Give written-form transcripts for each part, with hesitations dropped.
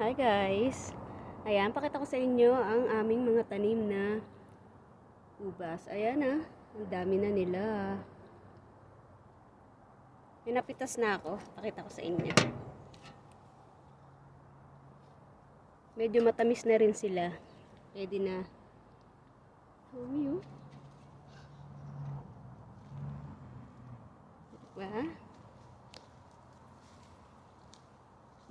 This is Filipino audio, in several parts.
Hi guys! Ayan, pakita ko sa inyo ang aming mga tanim na ubas. Ayan ang dami na nila. Pinapitas na ako, pakita ko sa inyo. Medyo matamis na rin sila. Pwede na. Diba?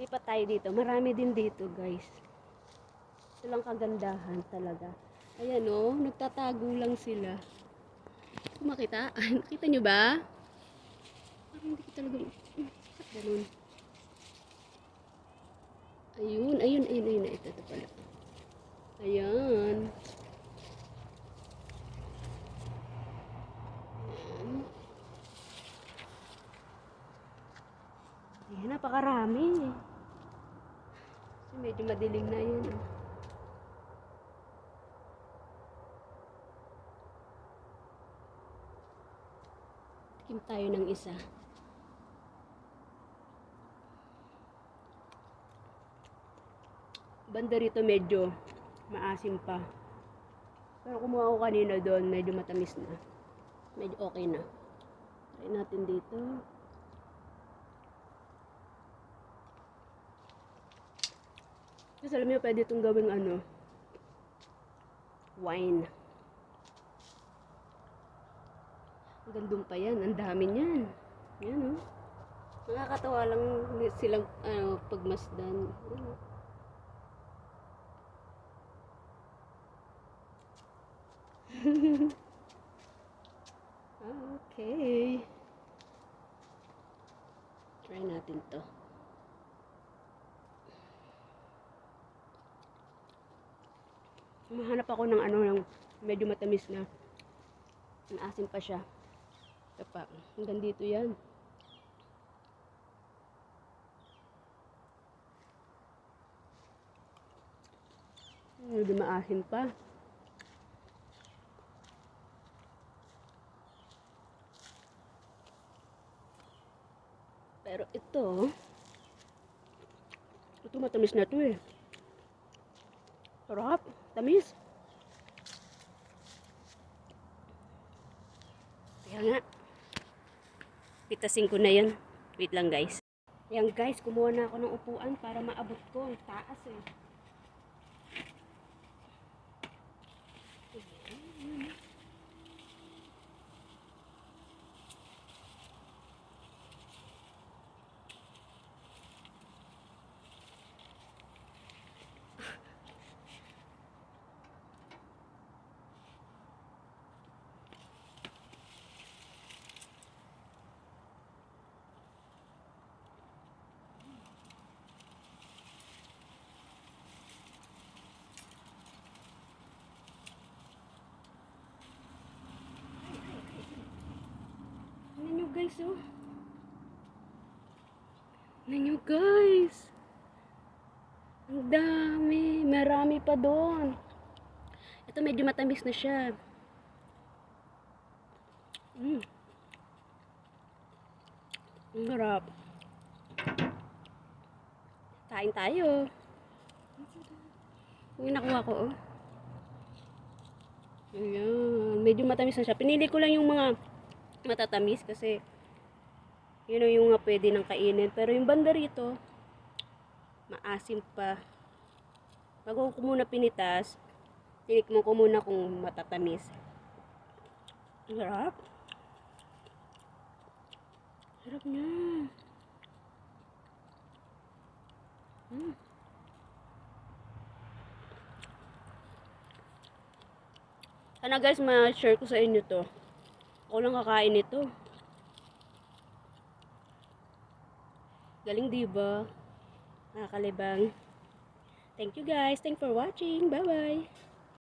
Lipat tayo dito. Marami din dito guys. Ito lang kagandahan talaga. Ayan nagtatago lang sila. Makita? Nakita nyo ba? Parang hindi ko talaga. Ganun. Ayun. Ito pala. Ayan. Ayan, napakarami. Medyo madilim na yun. Tikim tayo ng isa. Banda rito medyo maasim pa. Pero kumuha ko kanina doon, medyo matamis na. Medyo okay na. Try natin dito. Kasi alam niyo, pwede itong gawing wine. Ang gandong pa yan. Ang dami niyan. Yan Nakakatawa lang silang pagmasdan. Okay. Try natin to. Mahanap ako ng ng medyo matamis na. Asim pa siya. Ito pa. Hanggang dito yan. Medyo maasim pa. Pero ito matamis na to eh. Sarap. Tamis. Kaya nga. Pitasin ko na yan. Wait lang guys. Ayan guys, kumuha na ako ng upuan para maabot ko. Ang taas eh. Guys, Tingnan nyo guys. Ang dami. Marami pa doon. Ito medyo matamis na siya. Ang harap. Kain tayo. Yung nakuha ko Ayan. Medyo matamis na siya. Pinili ko lang yung mga matatamis kasi yun yung nga pwede nang kainin. Pero yung banda rito, maasim pa. Bago ko muna pinitas, tinikman ko muna kung matatamis. Sarap. Sarap niya. Sana guys, ma-share ko sa inyo to. Ako lang kakain ito. Galing diba? Nakakalibang. Thank you guys. Thanks for watching. Bye-bye.